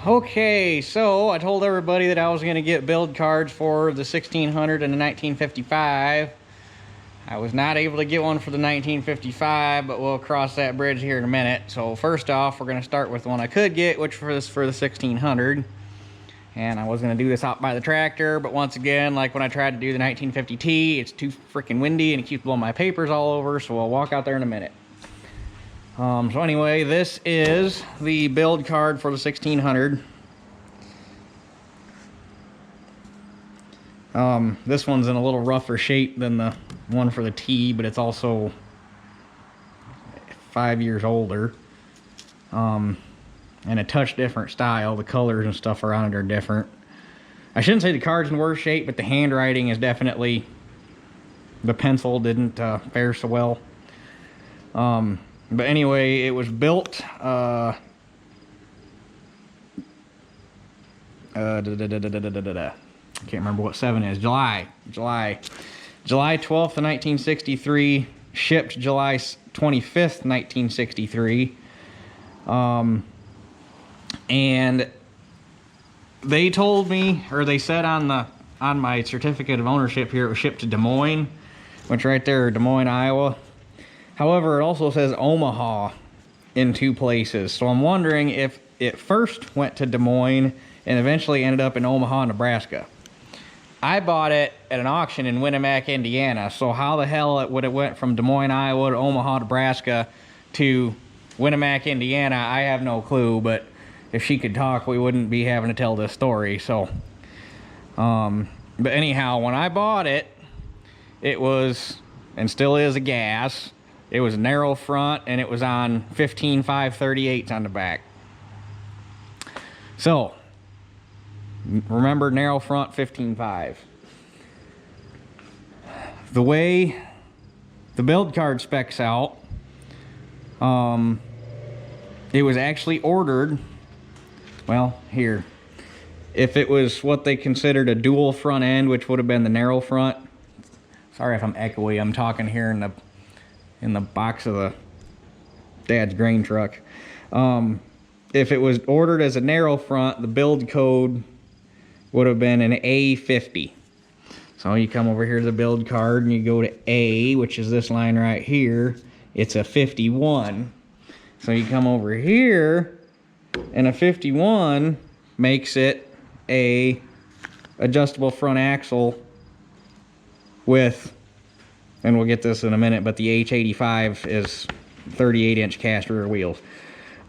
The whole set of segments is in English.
Okay, so I told everybody that I was going to get build cards for the 1600 and the 1955. I was not able to get one for the 1955, but we'll cross that bridge here in a minute. So first off, we're going to start with one I could get, which was for the 1600. And I was going to do this out by the tractor, but once again, like when I tried to do the 1950T, it's too freaking windy and it keeps blowing my papers all over, so I'll walk out there in a minute. So anyway, this is the build card for the 1600. This one's in a little rougher shape than the one for the T, but it's also 5 years older. And a touch different style. The colors and stuff around it are different. I shouldn't say the card's in worse shape, but the handwriting is definitely... The pencil didn't fare so well. But anyway, it was built I can't remember what 7 is. July 12th of 1963, shipped July 25th, 1963. And they told me, or they said on my certificate of ownership here, it was shipped to Des Moines, which right there, Des Moines, Iowa. However, it also says Omaha in 2 places. So I'm wondering if it first went to Des Moines and eventually ended up in Omaha, Nebraska. I bought it at an auction in Winamac, Indiana. So how the hell it would have went from Des Moines, Iowa to Omaha, Nebraska to Winamac, Indiana, I have no clue. But if she could talk, we wouldn't be having to tell this story. So, but anyhow, when I bought it, it was, and still is, a gas. It was a narrow front, and it was on 15 5/38s on the back. So, remember, narrow front, 15.5. The way the build card specs out, it was actually ordered, well, here. If it was what they considered a dual front end, which would have been the narrow front. Sorry if I'm echoey, I'm talking here in the box of the dad's grain truck. If it was ordered as a narrow front, the build code would have been an A50. So you come over here to the build card and you go to A, which is this line right here. It's a 51. So you come over here, and a 51 makes it a adjustable front axle with, and we'll get this in a minute, but the H85 is 38-inch cast rear wheels.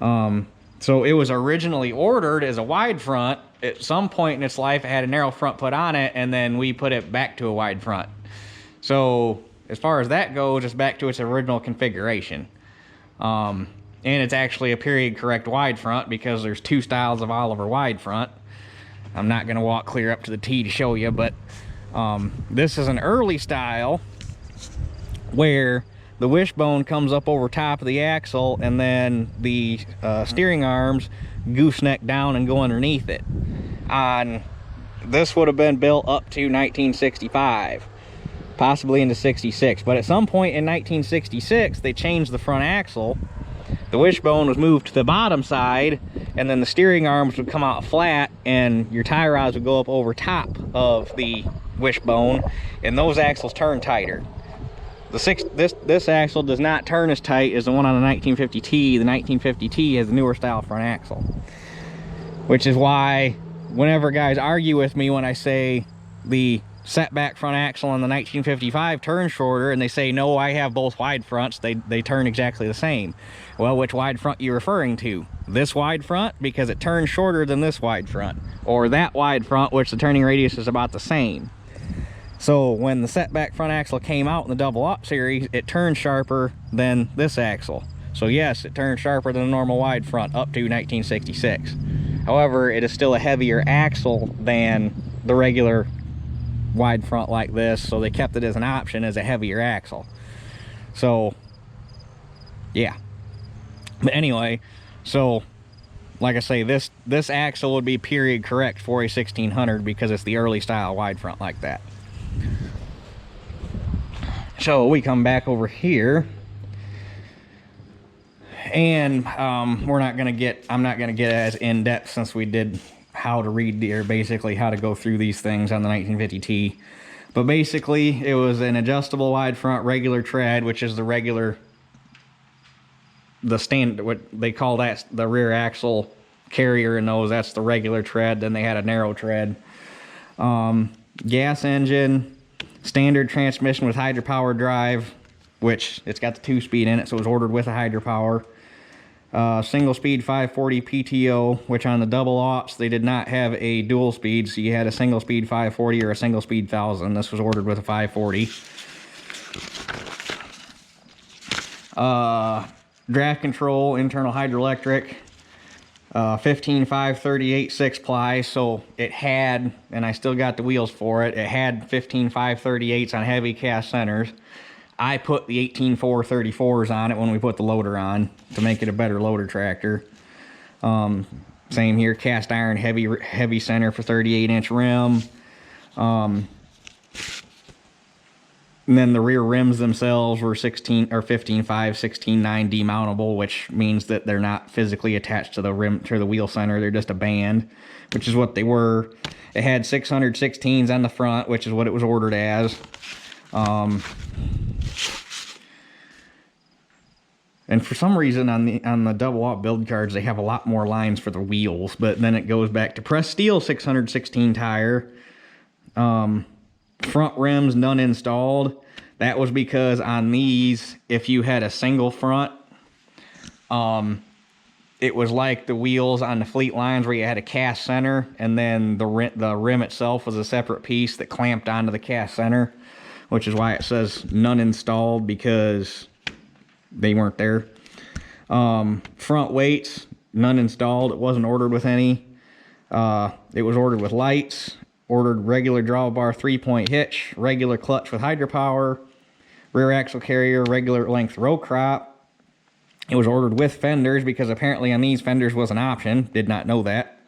So it was originally ordered as a wide front. At some point in its life, it had a narrow front put on it, and then we put it back to a wide front. So as far as that goes, it's back to its original configuration. And it's actually a period correct wide front, because there's 2 styles of Oliver wide front. I'm not going to walk clear up to the T to show you, but this is an early style where the wishbone comes up over top of the axle, and then the steering arms gooseneck down and go underneath it. This would have been built up to 1965, possibly into 66. But at some point in 1966, they changed the front axle. The wishbone was moved to the bottom side, and then the steering arms would come out flat, and your tie rods would go up over top of the wishbone, and those axles turn tighter. This axle does not turn as tight as the one on the 1950T. The 1950T has a newer style front axle, which is why whenever guys argue with me when I say the setback front axle on the 1955 turns shorter, and they say, no, I have both wide fronts, they turn exactly the same. Well, which wide front are you referring to? This wide front, because it turns shorter than this wide front, or that wide front, which the turning radius is about the same. So when the setback front axle came out in the double up series, it turned sharper than this axle. So yes, it turned sharper than a normal wide front up to 1966. However, it is still a heavier axle than the regular wide front like this, so they kept it as an option as a heavier axle. So yeah, but anyway, so like I say, this axle would be period correct for a 1600 because it's the early style wide front like that. So we come back over here, And I'm not gonna get as in depth, since we did how to read or basically how to go through these things on the 1950T. But basically, it was an adjustable wide front regular tread, which is the standard, what they call that, the rear axle carrier in those. That's the regular tread. Then they had a narrow tread. Gas engine, standard transmission with hydropower drive, which it's got the 2-speed in it, so it was ordered with a hydropower. Single speed 540 PTO, which on the double aughts they did not have a dual speed, so you had a single speed 540 or a single speed 1000. This was ordered with a 540. Draft control, internal hydroelectric, 15.538 6-ply, so it had, and I still got the wheels for it, it had 15.538s on heavy cast centers. I put the 18.434s on it when we put the loader on to make it a better loader tractor. Same here, cast iron heavy center for 38-inch rim. And then the rear rims themselves were 15.5, 16.9 demountable, which means that they're not physically attached to the rim, to the wheel center. They're just a band, which is what they were. It had 616s on the front, which is what it was ordered as. And for some reason on the double aught build cards, they have a lot more lines for the wheels, but then it goes back to pressed steel 616 tire. Front rims none installed. That was because on these, if you had a single front, it was like the wheels on the Fleet lines where you had a cast center, and then the rim itself was a separate piece that clamped onto the cast center, which is why it says none installed, because they weren't there. Front weights, none installed. It wasn't ordered with any. It was ordered with lights, ordered regular drawbar 3-point hitch, regular clutch with hydropower, rear axle carrier, regular length row crop. It was ordered with fenders, because apparently on these fenders was an option. Did not know that.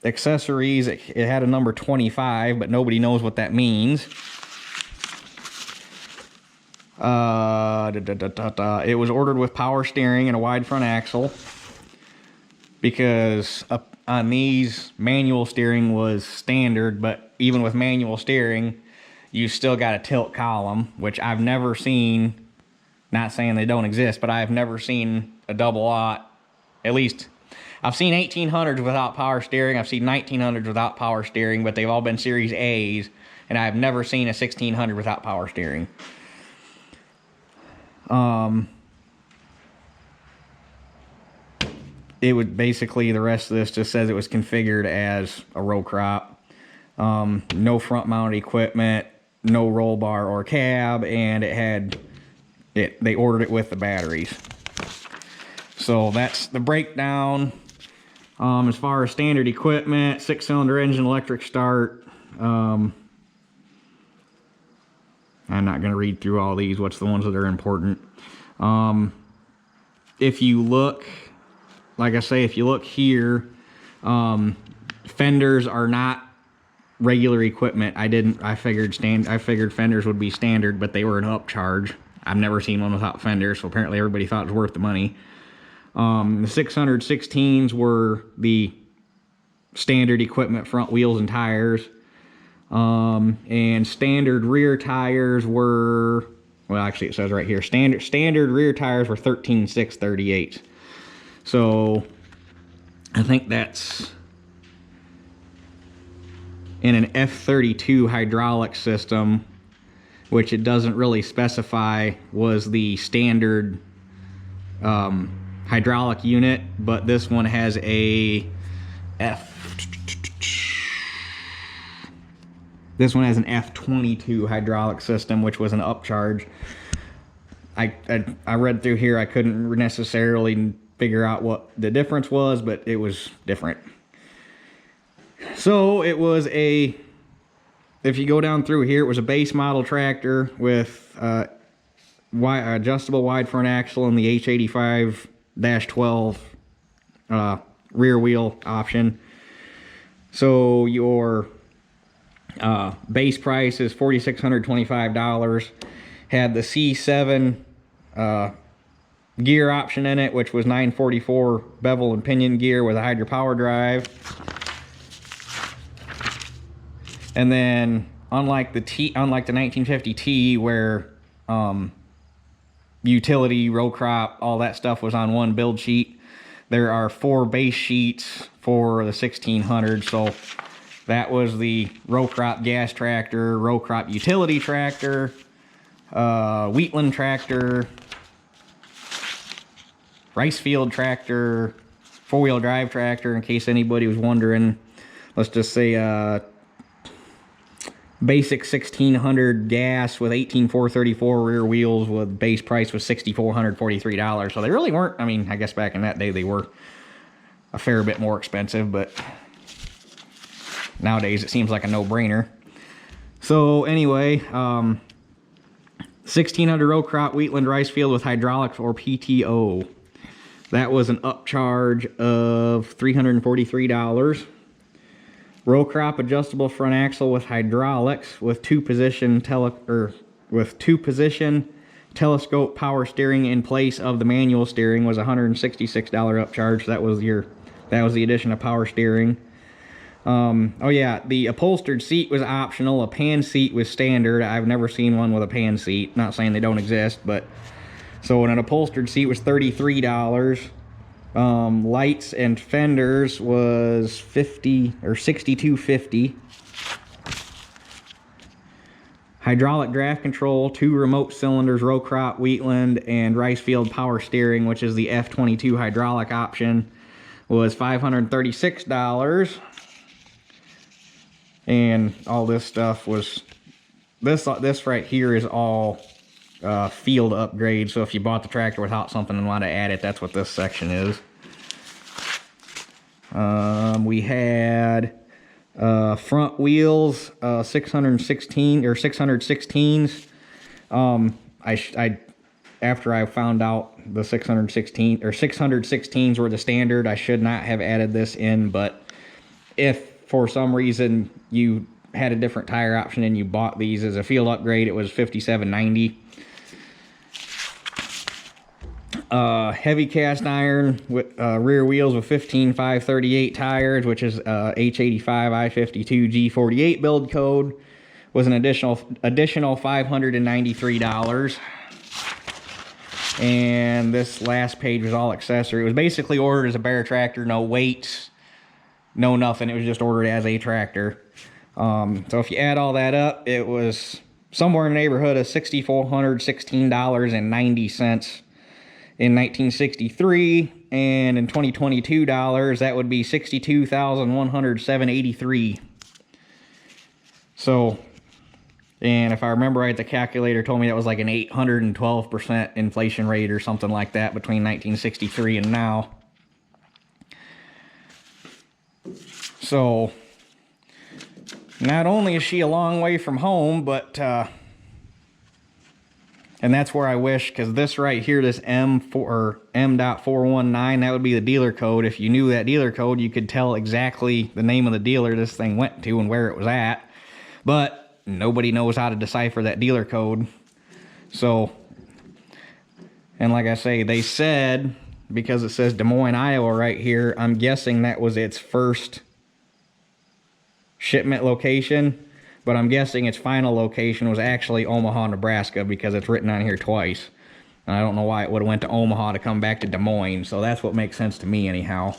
Accessories, it had a number 25, but nobody knows what that means. It was ordered with power steering and a wide front axle, because on these, manual steering was standard, but even with manual steering, you still got a tilt column, which I've never seen. Not saying they don't exist, but I've never seen a double aught. At least I've seen 1800s without power steering. I've seen 1900s without power steering, but they've all been Series A's, and I've never seen a 1600 without power steering. It would basically, the rest of this just says it was configured as a row crop. No front mounted equipment, no roll bar or cab, and they ordered it with the batteries. So that's the breakdown. As far as standard equipment, 6-cylinder engine, electric start. I'm not going to read through all these. What's the ones that are important? If you look, like I say, if you look here, fenders are not regular equipment. I figured fenders would be standard, but they were an upcharge. I've never seen one without fenders, so apparently everybody thought it was worth the money. The 616s were the standard equipment, front wheels and tires. And standard rear tires were, well, actually it says right here, standard rear tires were 13.638. So I think that's in an F32 hydraulic system, which it doesn't really specify was the standard hydraulic unit, but this one has this one has an F22 hydraulic system, which was an upcharge. I read through here, I couldn't necessarily figure out what the difference was, but it was different. So it was if you go down through here, it was a base model tractor with adjustable wide front axle and the H85-12 rear wheel option. So your base price is $4,625. Had the C7 gear option in it, which was 944 bevel and pinion gear with a Hydra power drive. And then unlike the 1950T, where utility, row crop, all that stuff was on one build sheet, there are 4 base sheets for the 1600. So that was the row crop gas tractor, row crop utility tractor, Wheatland tractor, rice field tractor, 4-wheel drive tractor, in case anybody was wondering. Let's just say basic 1600 gas with 18434 rear wheels with base price was $6,443. So they really weren't, I mean, I guess back in that day they were a fair bit more expensive, but nowadays it seems like a no-brainer. So anyway, 1600 row crop Wheatland rice field with hydraulics or PTO. That was an upcharge of $343. Row crop adjustable front axle with hydraulics with two position telescope power steering in place of the manual steering was $166 upcharge. That was the addition of power steering. Oh yeah, the upholstered seat was optional. A pan seat was standard. I've never seen one with a pan seat. Not saying they don't exist, but so an upholstered seat was $33. Lights and fenders was $62.50. Hydraulic draft control, 2 remote cylinders, row crop, Wheatland, and rice field power steering, which is the F22 hydraulic option, was $536. And all this stuff was, this right here is all field upgrade. So if you bought the tractor without something and want to add it, that's what this section is. We had front wheels, 616 or 616s. After I found out the 616s were the standard, I should not have added this in, but if for some reason you had a different tire option and you bought these as a field upgrade, it was $57.90. Heavy cast iron with rear wheels with 15.538 tires, which is H85 I52 G48 build code, was an additional $593. And this last page was all accessory. It was basically ordered as a Bear tractor, no weights, no nothing. It was just ordered as a tractor. So if you add all that up, it was somewhere in the neighborhood of $6,416.90 in 1963, and in 2022 dollars, that would be $62,107.83. So, and if I remember right, the calculator told me that was like an 812% inflation rate or something like that between 1963 and now. So, not only is she a long way from home, but and that's where I wish, because this right here, this M.419, that would be the dealer code. If you knew that dealer code, you could tell exactly the name of the dealer this thing went to and where it was at. But nobody knows how to decipher that dealer code. So, and like I say, they said, because it says Des Moines, Iowa right here, I'm guessing that was its first shipment location. But I'm guessing its final location was actually Omaha, Nebraska, because it's written on here twice. And I don't know why it would have went to Omaha to come back to Des Moines. So that's what makes sense to me anyhow.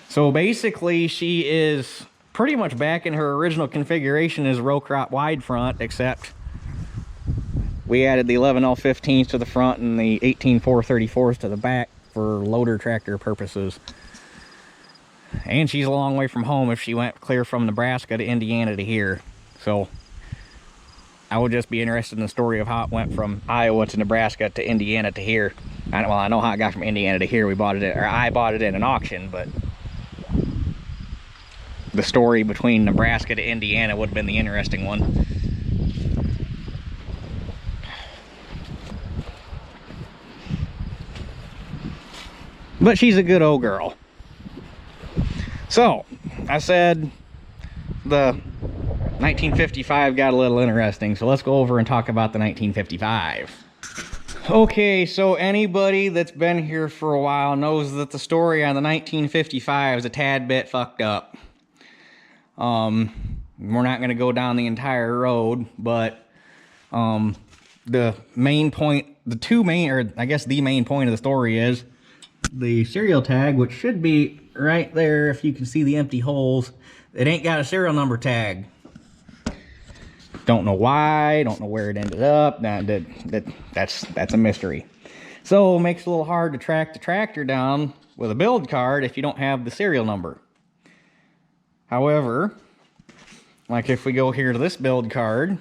So basically she is pretty much back in her original configuration as row crop wide front, except we added the 11L15s to the front and the 18434s to the back for loader tractor purposes. And she's a long way from home if she went clear from Nebraska to Indiana to here. So I would just be interested in the story of how it went from Iowa to Nebraska to Indiana to here. Well, I know how it got from Indiana to here. We bought it, or I bought it in an auction, but the story between Nebraska to Indiana would have been the interesting one. But she's a good old girl. So, I said the 1955 got a little interesting, so let's go over and talk about the 1955. Okay, so anybody that's been here for a while knows that the story on the 1955 is a tad bit fucked up. We're not going to go down the entire road, but the main point, the main point of the story is the serial tag, which should be right there if you can see the empty holes. It ain't got a serial number tag. Don't know why, don't know where it ended up. That's a mystery. So it makes it a little hard to track the tractor down with a build card if you don't have the serial number. However, like if we go here to this build card,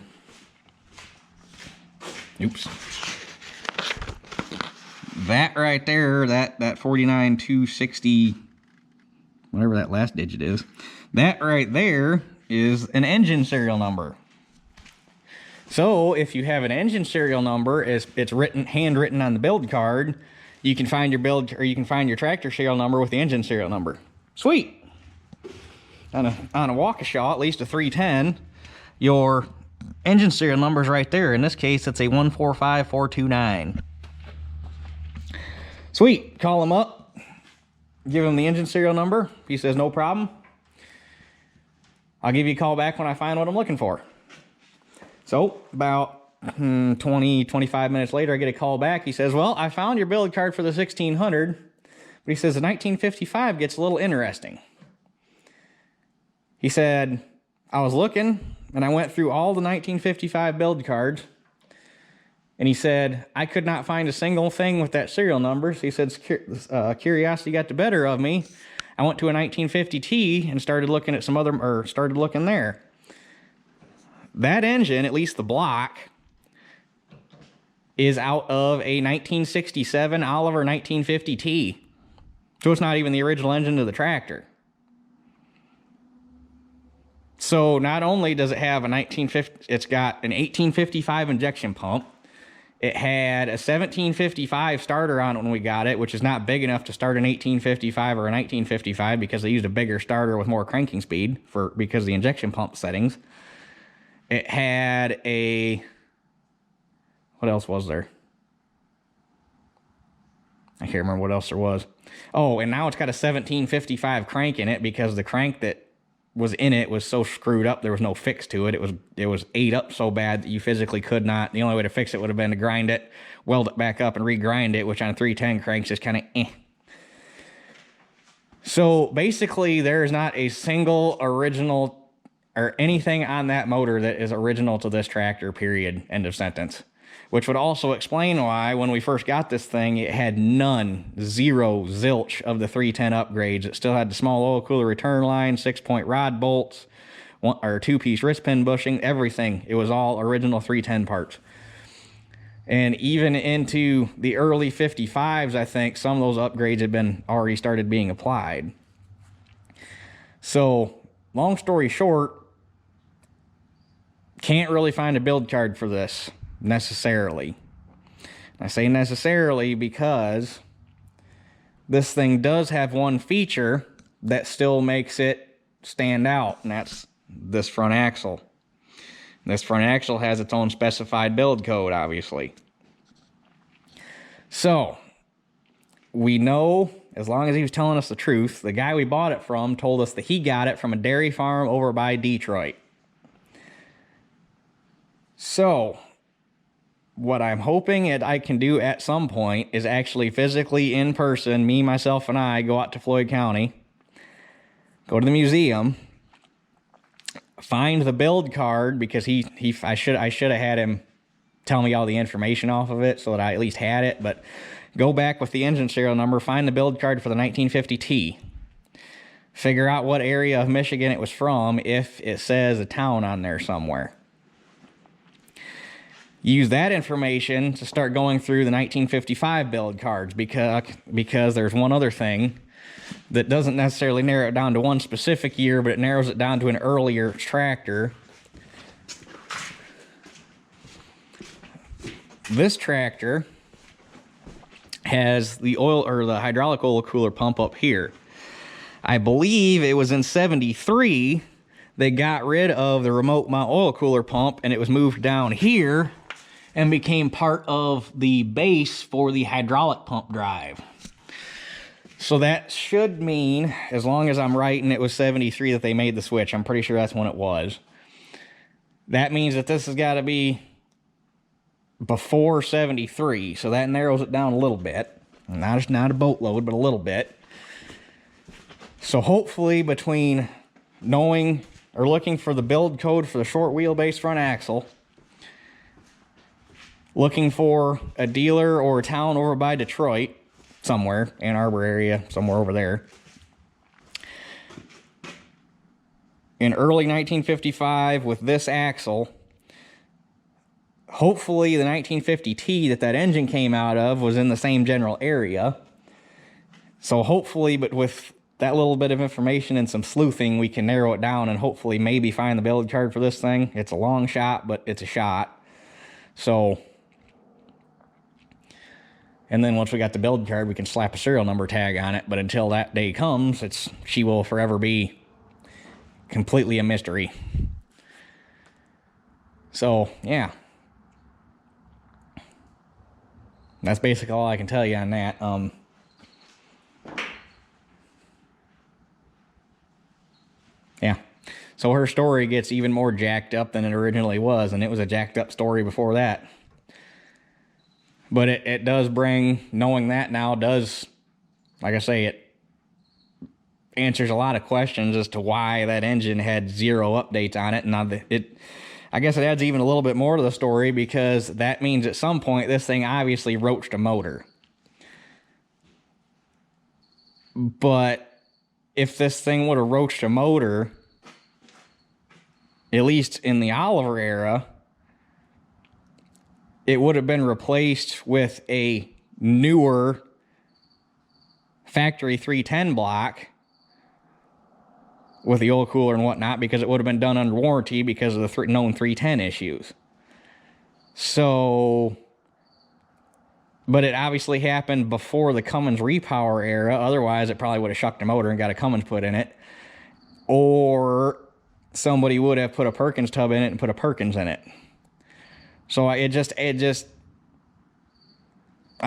oops, that right there, that 49260, whatever that last digit is, that right there is an engine serial number. So if you have an engine serial number, it's handwritten on the build card, you can find your tractor serial number with the engine serial number. Sweet. On a Waukesha, at least a 310, your engine serial number is right there. In this case, it's a 145429. Sweet. Call him up, give him the engine serial number. He says no problem. I'll give you a call back when I find what I'm looking for. So about 20-25 minutes later, I get a call back. He says, well, I found your build card for the 1600, but he says the 1955 gets a little interesting. He said, I was looking and I went through all the 1955 build cards, and he said, I could not find a single thing with that serial number. So he said, curiosity got the better of me. I went to a 1950T and started looking at started looking there. That engine, at least the block, is out of a 1967 Oliver 1950T. So it's not even the original engine of the tractor. So not only does it have it's got an 1855 injection pump. It had a 1755 starter on it when we got it, which is not big enough to start an 1855 or a 1955 because they used a bigger starter with more cranking speed because of the injection pump settings. It had what else was there? I can't remember what else there was. Oh, and now it's got a 1755 crank in it because the crank that was in it was so screwed up there was no fix to it. It was ate up so bad that you physically could not. The only way to fix it would have been to grind it, weld it back up, and regrind it, which on 310 cranks is kind of eh. So basically, there is not a single original or anything on that motor that is original to this tractor, period, end of sentence. Which would also explain why, when we first got this thing, it had zero, zilch of the 310 upgrades. It still had the small oil cooler return line, 6-point rod bolts, 2-piece wrist pin bushing, everything. It was all original 310 parts. And even into the early 55s, I think, some of those upgrades had been already started being applied. So, long story short, can't really find a build card for this necessarily. I say necessarily because this thing does have one feature that still makes it stand out, and that's this front axle. This front axle has its own specified build code, obviously. So, we know, as long as he was telling us the truth, the guy we bought it from told us that he got it from a dairy farm over by Detroit. So, what I'm hoping that I can do at some point is actually physically in person, me, myself, and I go out to Floyd County, go to the museum, find the build card, because I should have had him tell me all the information off of it so that I at least had it, but go back with the engine serial number, find the build card for the 1950T, figure out what area of Michigan it was from if it says a town on there somewhere. Use that information to start going through the 1955 build cards, because there's one other thing that doesn't necessarily narrow it down to one specific year, but it narrows it down to an earlier tractor. This tractor has the hydraulic oil cooler pump up here. I believe it was in 73 they got rid of the remote mount oil cooler pump, and it was moved down here and became part of the base for the hydraulic pump drive. So that should mean, as long as I'm right and it was 73 that they made the switch, I'm pretty sure that's when it was. That means that this has got to be before 73, so that narrows it down a little bit. Not a boatload, but a little bit. So hopefully between knowing or looking for the build code for the short wheelbase front axle, looking for a dealer or a town over by Detroit, somewhere, Ann Arbor area, somewhere over there, in early 1955 with this axle, hopefully the 1950T that engine came out of was in the same general area. So hopefully, but with that little bit of information and some sleuthing, we can narrow it down and hopefully maybe find the build card for this thing. It's a long shot, but it's a shot. So, and then once we got the build card, we can slap a serial number tag on it. But until that day comes, she will forever be completely a mystery. So, yeah. That's basically all I can tell you on that. Yeah. So her story gets even more jacked up than it originally was, and it was a jacked up story before that. But it does bring, knowing that now does, like I say, it answers a lot of questions as to why that engine had 0 updates on it. And now I guess it adds even a little bit more to the story, because that means at some point this thing obviously roached a motor. But if this thing would have roached a motor, at least in the Oliver era, it would have been replaced with a newer factory 310 block with the oil cooler and whatnot, because it would have been done under warranty because of the known 310 issues. So, but it obviously happened before the Cummins repower era. Otherwise, it probably would have shucked the motor and got a Cummins put in it. Or somebody would have put a Perkins tub in it and put a Perkins in it. So it just, I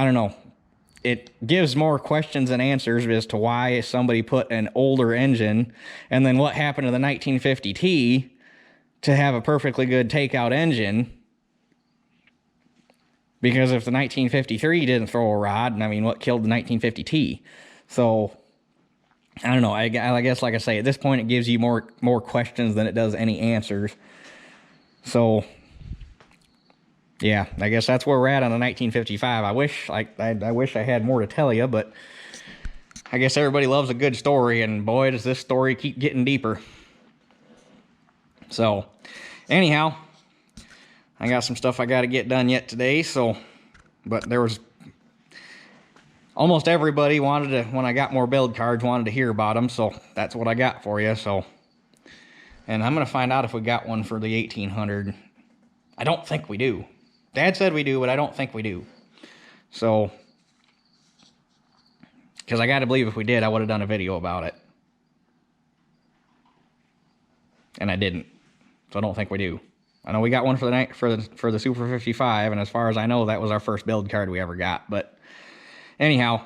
don't know. It gives more questions than answers as to why somebody put an older engine, and then what happened to the 1950T to have a perfectly good takeout engine. Because if the 1953 didn't throw a rod, I mean, what killed the 1950T? So, I don't know. I guess, like I say, at this point, it gives you more questions than it does any answers. So, yeah, I guess that's where we're at on the 1955. I wish I had more to tell you, but I guess everybody loves a good story, and boy, does this story keep getting deeper. So, anyhow, I got some stuff I got to get done yet today, so, but there was, almost everybody wanted to, when I got more build cards, wanted to hear about them, so that's what I got for you, so. And I'm going to find out if we got one for the 1800. I don't think we do. Dad said we do, but I don't think we do. So, because I got to believe if we did, I would have done a video about it. And I didn't. So I don't think we do. I know we got one for the night for the Super 55, and as far as I know, that was our first build card we ever got. But anyhow,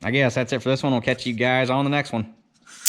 I guess that's it for this one. We'll catch you guys on the next one.